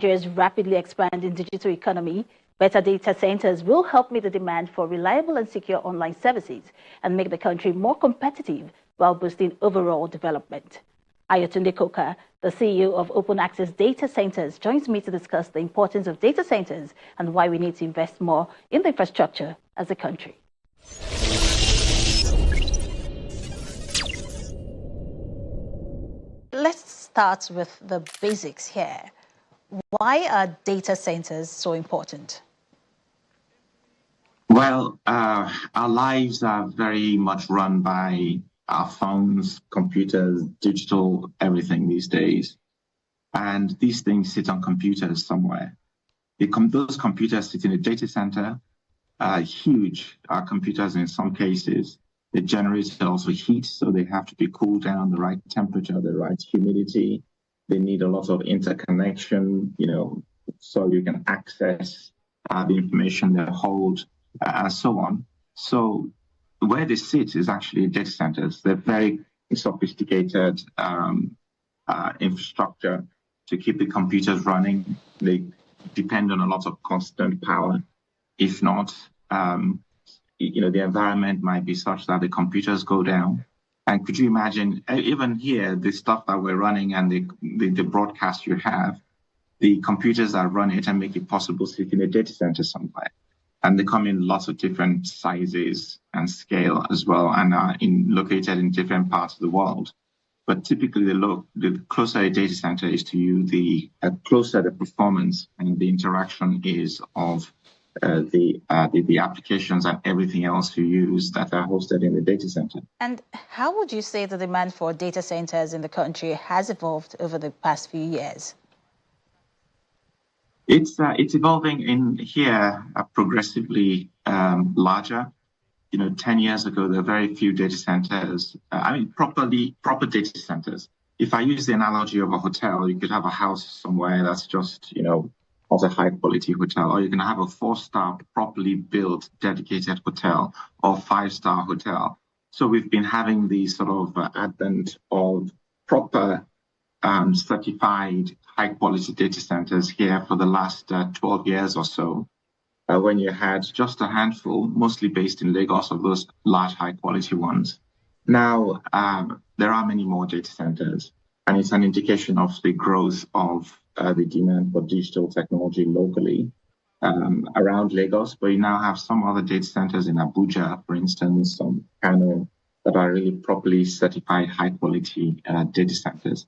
Nigeria's rapidly expanding digital economy, better data centers will help meet the demand for reliable and secure online services and make the country more competitive while boosting overall development. Ayotunde, the CEO of Open Access Data Centers, joins me to discuss the importance of data centers and why we need to invest more in the infrastructure as a country. Let's start with the basics here. Why are data centers so important? Well, our lives are very much run by our phones, computers, digital, everything these days. And these things sit on computers somewhere. Those computers sit in a data center, huge computers in some cases. They generate also heat, so they have to be cooled down, the right temperature, the right humidity. They need a lot of interconnection, so you can access the information they hold, and so on. So where they sit is actually data centers. They're very sophisticated infrastructure to keep the computers running. They depend on a lot of constant power. If not, the environment might be such that the computers go down. And could you imagine, even here, the stuff that we're running and the broadcast you have, the computers that run it and make it possible sit in a data center somewhere. And they come in lots of different sizes and scale as well, and are located in different parts of the world. But typically, the closer a data center is to you, the closer the performance and the interaction is of the applications and everything else you use that are hosted in the data center. And how would you say the demand for data centers in the country has evolved over the past few years? It's evolving in here progressively larger. 10 years ago, there were very few data centers. Proper data centers. If I use the analogy of a hotel, you could have a house somewhere that's just, of a high quality hotel, or you can have a 4-star, properly built, dedicated hotel or 5-star hotel. So we've been having the sort of advent of proper certified high quality data centers here for the last 12 years or so, when you had just a handful, mostly based in Lagos, of those large high quality ones. Now, there are many more data centers, and it's an indication of the growth of the demand for digital technology locally around Lagos. But you now have some other data centers in Abuja, for instance, some Kano, that are really properly certified high quality data centers.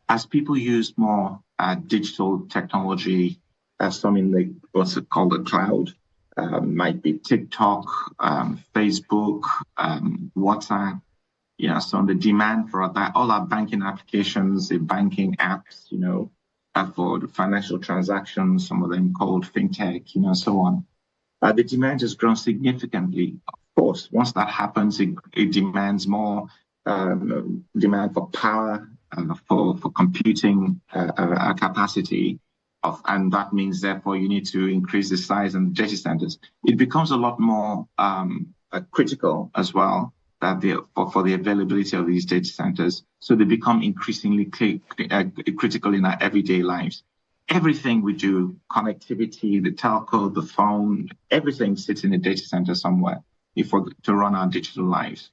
As people use more digital technology, some in what's called the cloud, might be TikTok, Facebook, WhatsApp. So the demand for that, all our banking applications, the banking apps, for the financial transactions, some of them called fintech, so on. The demand has grown significantly. Of course, once that happens, it demands more demand for power, for computing capacity, and that means, therefore, you need to increase the size of data centers. It becomes a lot more critical as well for the availability of these data centers. So they become increasingly critical in our everyday lives. Everything we do, connectivity, the telco, the phone, everything sits in a data center somewhere to run our digital lives.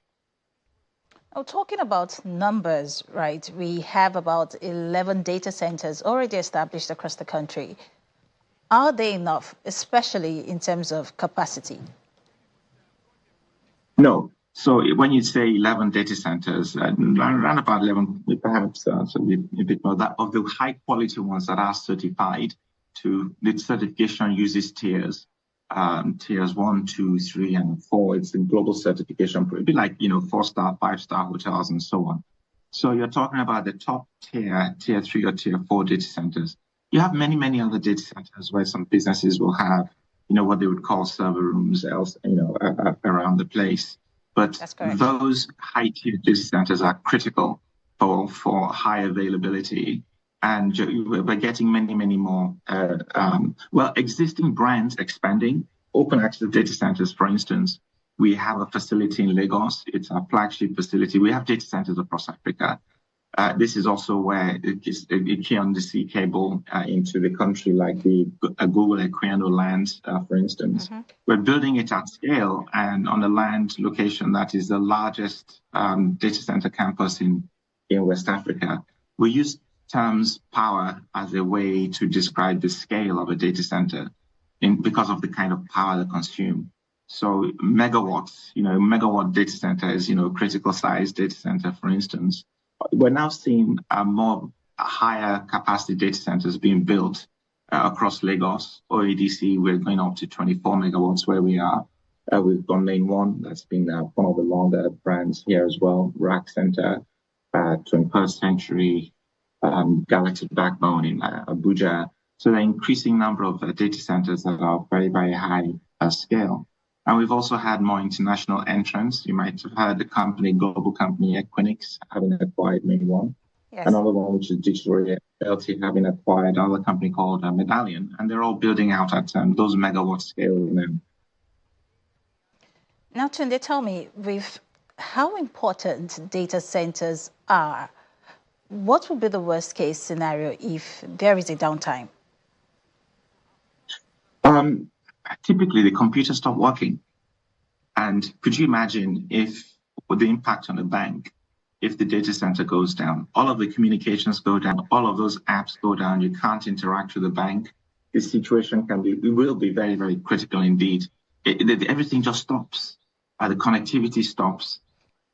Now, talking about numbers, right, we have about 11 data centers already established across the country. Are they enough, especially in terms of capacity? No. So when you say 11 data centers, around about 11, perhaps a bit more, that of the high quality ones that are certified, the certification uses tiers. Tiers 1, 2, 3, and 4. It's in global certification. It'd be like 4-star, 5-star hotels and so on. So you're talking about the top tier 3 or tier 4 data centers. You have many, many other data centers where some businesses will have, what they would call server rooms, around the place. But those high tier data centers are critical for high availability. And we're getting many, many more, existing brands expanding. Open access data centers, for instance, we have a facility in Lagos. It's our flagship facility. We have data centers across Africa. This is also where it came the sea cable into the country, like the Google Equino land, for instance. Mm-hmm. We're building it at scale and on a land location that is the largest data center campus in West Africa. We use terms power as a way to describe the scale of a data center because of the kind of power they consume. So megawatts, megawatt data center is, critical size data center, for instance. We're now seeing more higher capacity data centers being built across Lagos. OEDC, we're going up to 24 megawatts where we are. We've got Lane 1, that's been one of the longer brands here as well. Rack Center, 21st Century, Galaxy Backbone in Abuja. So the increasing number of data centers that are very, very high scale. And we've also had more international entrants. You might have heard the global company Equinix having acquired Main One. Yes. Another one, which is Digital Realty, having acquired another company called Medallion. And they're all building out at those megawatt scale now. Now, Tunde, tell me, with how important data centers are, what would be the worst case scenario if there is a downtime? Typically, the computers stop working. And could you imagine if the impact on the bank, if the data center goes down, all of the communications go down, all of those apps go down, you can't interact with the bank, the situation will be very, very critical indeed. Everything just stops. The connectivity stops.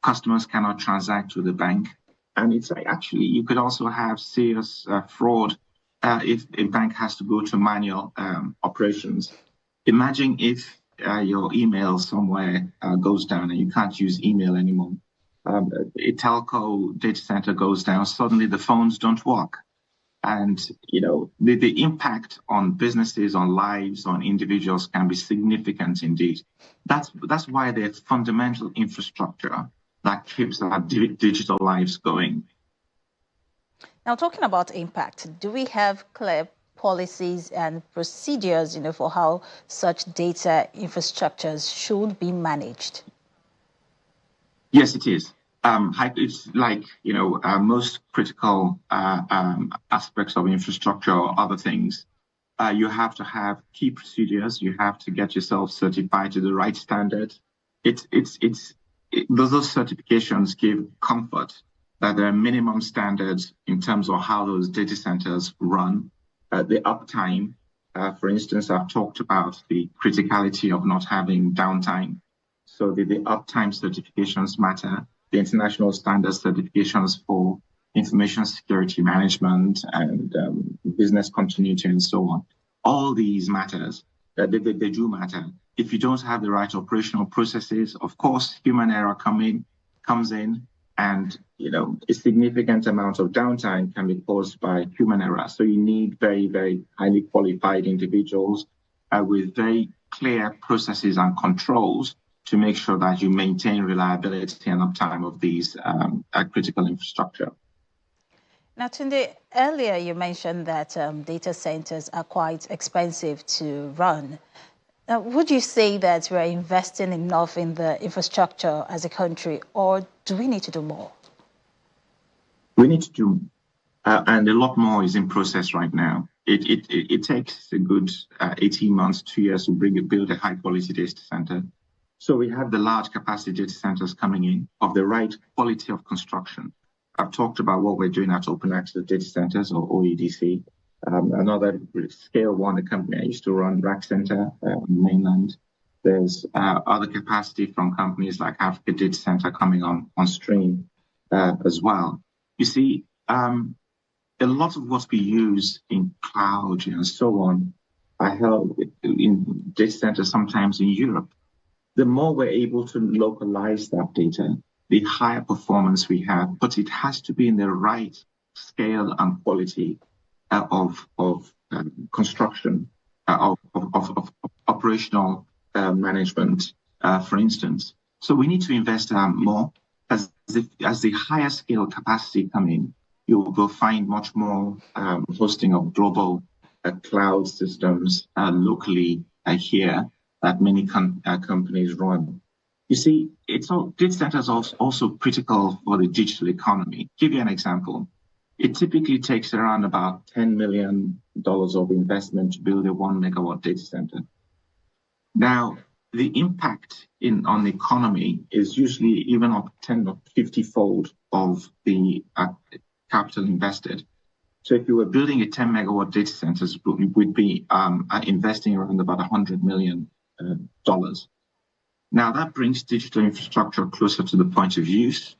Customers cannot transact with the bank. And it's like, actually, you could also have serious fraud if a bank has to go to manual operations. Imagine if your email somewhere goes down and you can't use email anymore. A telco data center goes down, suddenly the phones don't work. And, the impact on businesses, on lives, on individuals can be significant indeed. That's why there's fundamental infrastructure that keeps our digital lives going. Now, talking about impact, do we have clear policies and procedures, for how such data infrastructures should be managed? Yes, it is. It's like, most critical aspects of infrastructure or other things. You have to have key procedures. You have to get yourself certified to the right standard. Those certifications give comfort that there are minimum standards in terms of how those data centers run. The uptime, for instance, I've talked about the criticality of not having downtime. So the uptime certifications matter. The international standard certifications for information security management and business continuity and so on. All these matters. They do matter. If you don't have the right operational processes, of course, human error comes in. And, a significant amount of downtime can be caused by human error. So you need very, very highly qualified individuals with very clear processes and controls to make sure that you maintain reliability and uptime of these critical infrastructure. Now, Tunde, earlier you mentioned that data centers are quite expensive to run. Now, would you say that we're investing enough in the infrastructure as a country, or do we need to do more? We need to do, and a lot more is in process right now. It takes a good 18 months, 2 years to build a high-quality data center. So we have the large capacity data centers coming in of the right quality of construction. I've talked about what we're doing at Open Access Data Centers, or OEDC. Another scale one, a company I used to run, Rack Center on the mainland. There's other capacity from companies like Africa Data Center coming on stream as well. You see, a lot of what we use in cloud and so on are held in data centers sometimes in Europe. The more we're able to localize that data, the higher performance we have, but it has to be in the right scale and quality of construction, of operational management, for instance. So we need to invest more. As the higher scale capacity come in, you will find much more hosting of global cloud systems locally here that many companies run. You see, data centers are also critical for the digital economy. Give you an example. It typically takes around about $10 million of investment to build a 1 megawatt data center. Now, the impact on the economy is usually even up 10 or 50-fold of the capital invested. So if you were building a 10 megawatt data center, you would be investing around about $100 million. Now, that brings digital infrastructure closer to the point of use,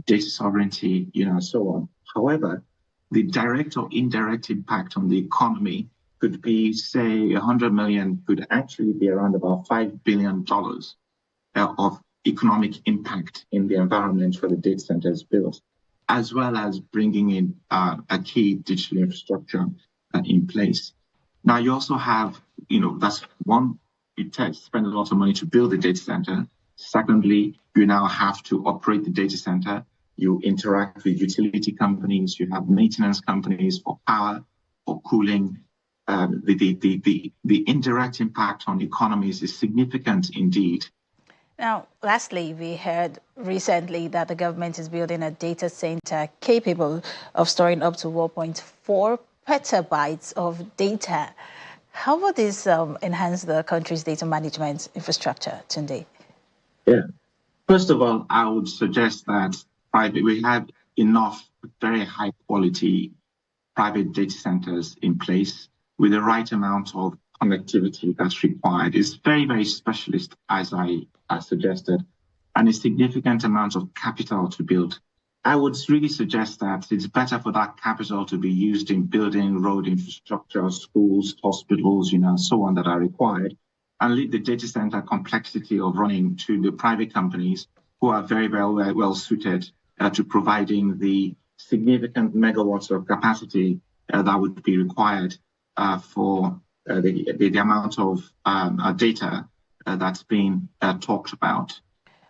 data sovereignty, and so on. However, the direct or indirect impact on the economy could be, say, 100 million could actually be around about $5 billion of economic impact in the environment where the data center is built, as well as bringing in a key digital infrastructure in place. Now, you also have, that's one, it spend a lot of money to build a data center. Secondly, you now have to operate the data center. You interact with utility companies. You have maintenance companies for power, for cooling. The indirect impact on economies is significant indeed. Now, lastly, we heard recently that the government is building a data center capable of storing up to 1.4 petabytes of data. How will this enhance the country's data management infrastructure, Tunde? Yeah. First of all, I would suggest that we have enough very high quality private data centers in place with the right amount of connectivity that's required. It's very, very specialist, as I suggested, and a significant amount of capital to build. I would really suggest that it's better for that capital to be used in building road infrastructure, schools, hospitals, so on that are required, and leave the data center complexity of running to the private companies who are very, very well suited to providing the significant megawatts of capacity that would be required for the amount of data that's being talked about.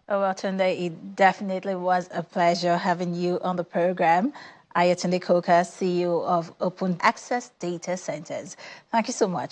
Oh, well, Tunde, it definitely was a pleasure having you on the program. Ayotunde, CEO of Open Access Data Centers. Thank you so much.